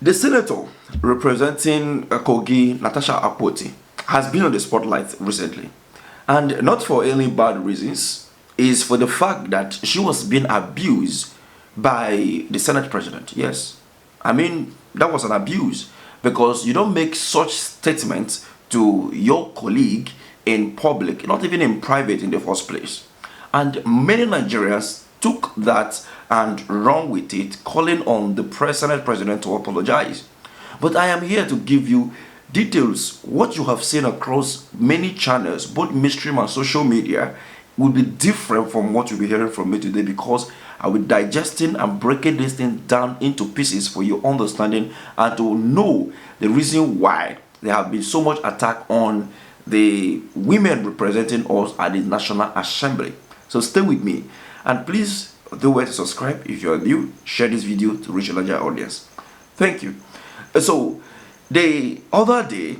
The senator representing Kogi, Natasha, has been on the spotlight recently, and not for any bad reasons. Is for the fact that she was being abused by the Senate president. Yes, I mean that was an abuse because you don't make such statements to your colleague in public, not even in private in the first place. And many Nigerians took that and run with it, calling on the Senate president to apologize. But I am here to give you details. What you have seen across many channels, both mainstream and social media, will be different from what you'll be hearing from me today because I will be digesting and breaking this thing down into pieces for your understanding and to know the reason why there have been so much attack on the women representing us at the National Assembly. So stay with me and please do wait to subscribe if you are new. Share this video to reach a larger audience. Thank you. So the other day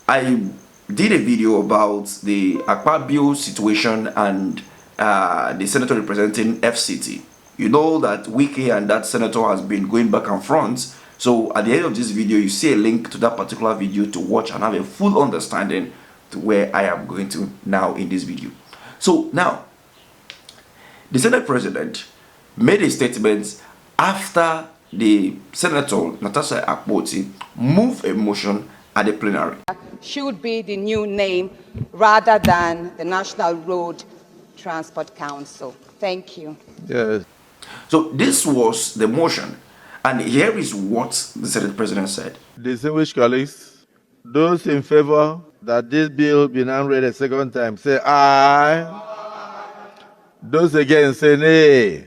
I did a video about the Akpabio situation and the senator representing FCT. You know that Wiki and that senator has been going back and front. So at the end of this video, you see a link to that particular video to watch and have a full understanding to where I am going to now in this video. So now, the Senate president made a statement after the senator Natasha moved a motion at the plenary. Should be the new name rather than the National Road Transport Council. Thank you. Yes. So this was the motion, and here is what the Senate president said. Distinguished colleagues, those in favor that this bill be now read a second time, say aye. Those against, say nay.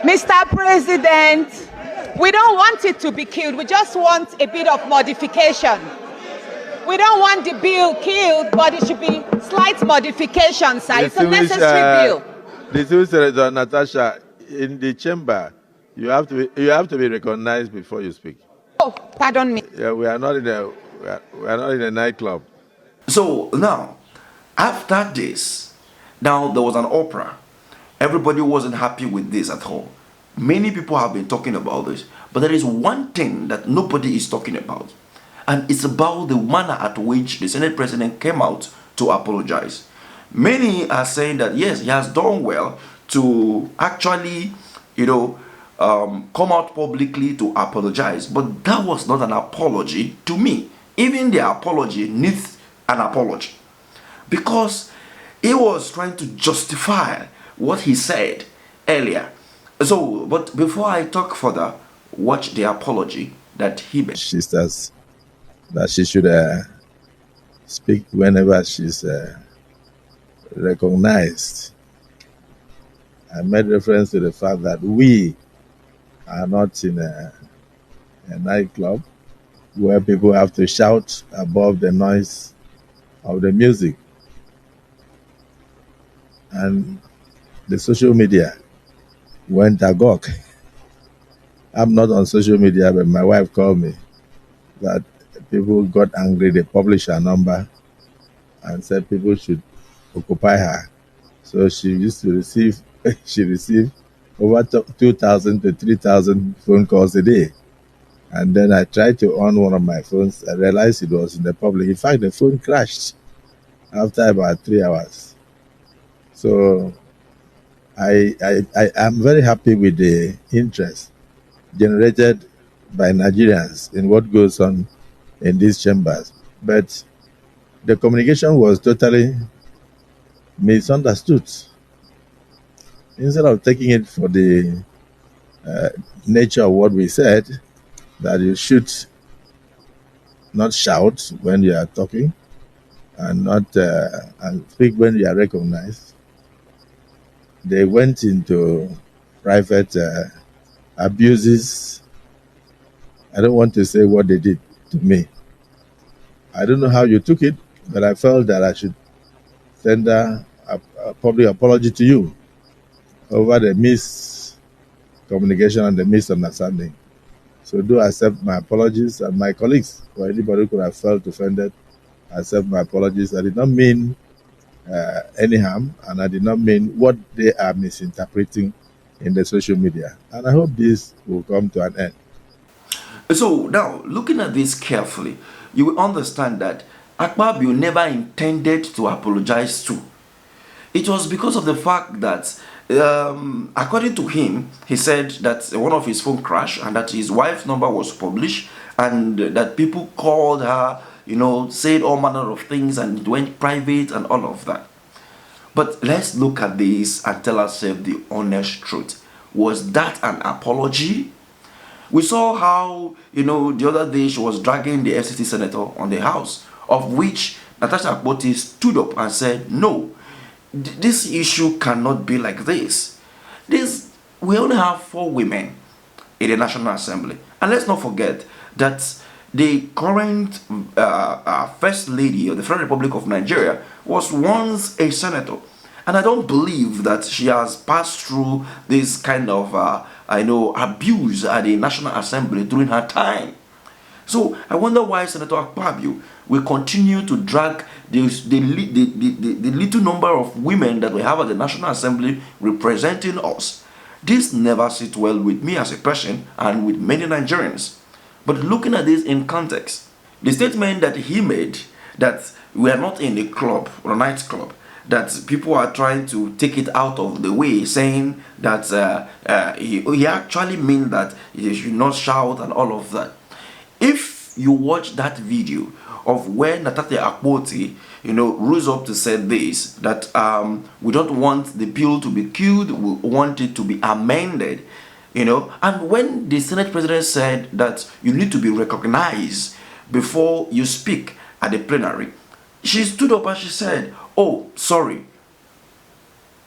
Mr. President, we don't want it to be killed. We just want a bit of modification. We don't want the bill killed, but it should be slight modifications, sir. It's a necessary bill. Distinguished Senator Natasha, in the chamber, you have to be recognized before you speak. Oh, pardon me. Yeah, we are not in a nightclub. So now, after this, now there was an opera. Everybody wasn't happy with this at all. Many people have been talking about this, but there is one thing that nobody is talking about, and it's about the manner at which the Senate president came out to apologize. Many are saying that yes, he has done well to actually, come out publicly to apologize, but that was not an apology to me. Even the apology needs an apology because he was trying to justify what he said earlier. So, but before I talk further, watch the apology that he made. She says that she should speak whenever she's recognized. I made reference to the fact that we are not in a nightclub where people have to shout above the noise of the music. And the social media went agog. I'm not on social media, but my wife called me that people got angry. They published her number and said people should occupy her. So she used to receive, she received over 2,000 to 3,000 phone calls a day. And then I tried to on one of my phones. I realized it was in the public. In fact, the phone crashed after about 3 hours. So I am very happy with the interest generated by Nigerians in what goes on in these chambers. But the communication was totally misunderstood. Instead of taking it for the nature of what we said, that you should not shout when you are talking and not and speak when you are recognized, they went into private abuses. I don't want to say what they did to me. I don't know how you took it, but I felt that I should send a public apology to you over the miscommunication and the misunderstanding. So do accept my apologies, and my colleagues, or anybody who could have felt offended, accept my apologies. I did not mean any harm, and I did not mean what they are misinterpreting in the social media. And I hope this will come to an end. So now, looking at this carefully, you will understand that Akpabio never intended to apologize to. It was because of the fact that, according to him, he said that one of his phone crashed and that his wife's number was published and that people called her, said all manner of things and it went private and all of that. But let's look at this and tell ourselves the honest truth. Was that an apology? We saw how, the other day she was dragging the FCT senator on the house, of which Natasha Akpoti stood up and said, no, this issue cannot be like this. We only have 4 women in the National Assembly. And let's not forget that the current First Lady of the Federal Republic of Nigeria was once a senator. And I don't believe that she has passed through this kind of abuse at the National Assembly during her time. So I wonder why Senator Akpabio will continue to drag the little number of women that we have at the National Assembly representing us. This never sits well with me as a person and with many Nigerians. But looking at this in context, the statement that he made that we are not in a club or a nightclub, that people are trying to take it out of the way, saying that he actually means that you should not shout and all of that. If you watch that video of when Natasha Akpoti, rose up to say this, that we don't want the bill to be killed, we want it to be amended, and when the Senate President said that you need to be recognized before you speak at the plenary, she stood up and she said, oh, sorry.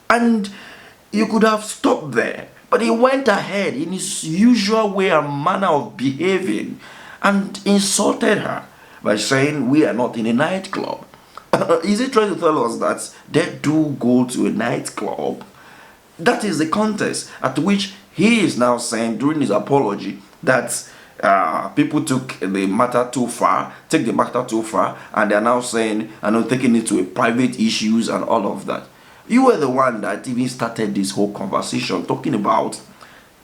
And you could have stopped there. But he went ahead in his usual way and manner of behaving and insulted her by saying we are not in a nightclub. Is he trying to tell us that they do go to a nightclub? That is the context at which he is now saying during his apology that people took the matter too far, and they are now saying, taking it to a private issues and all of that. You were the one that even started this whole conversation, talking about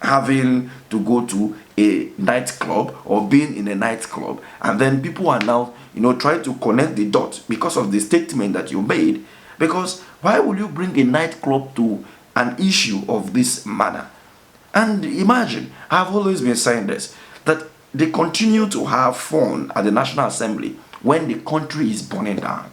having to go to a nightclub or being in a nightclub, and then people are now, trying to connect the dots because of the statement that you made. Because why would you bring a nightclub to an issue of this manner? And imagine, I've always been saying this, that they continue to have fun at the National Assembly when the country is burning down.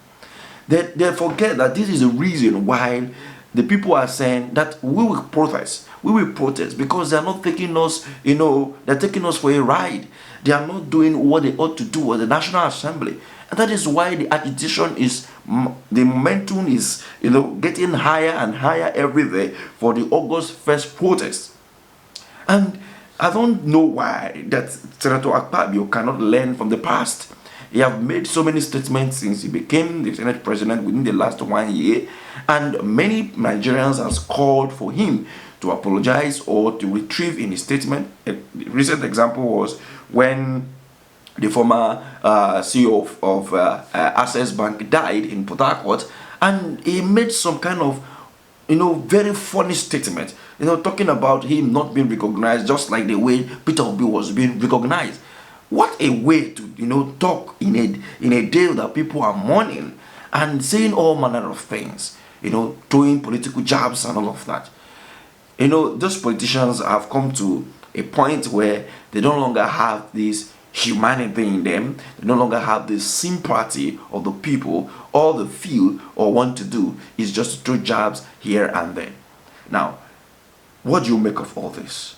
They forget that this is the reason why the people are saying that we will protest because they are not taking us, they're taking us for a ride. They are not doing what they ought to do at the National Assembly. And that is why the agitation the momentum is, getting higher and higher every day for the August 1st protest. And I don't know why that Senator Akpabio cannot learn from the past. He has made so many statements since he became the Senate President within the last 1 year, and many Nigerians have called for him to apologize or to retrieve in his statement. A recent example was when the former CEO of Access Bank died in Port Harcourt, and he made some kind of very funny statement, talking about him not being recognized, just like the way Peter Obi was being recognized. What a way to, talk in a day that people are mourning and saying all manner of things, throwing political jabs and all of that. Those politicians have come to a point where they no longer have this humanity in them. They no longer have this sympathy of the people. All they feel or want to do is just to throw jabs here and there. Now, what do you make of all this?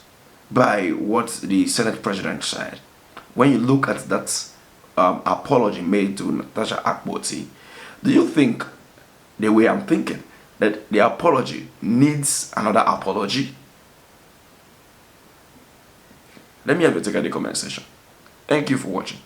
By what the Senate President said, when you look at that apology made to Natasha Akpoti, do you think, the way I'm thinking, that the apology needs another apology? Let me have your take at the comment section. Thank you for watching.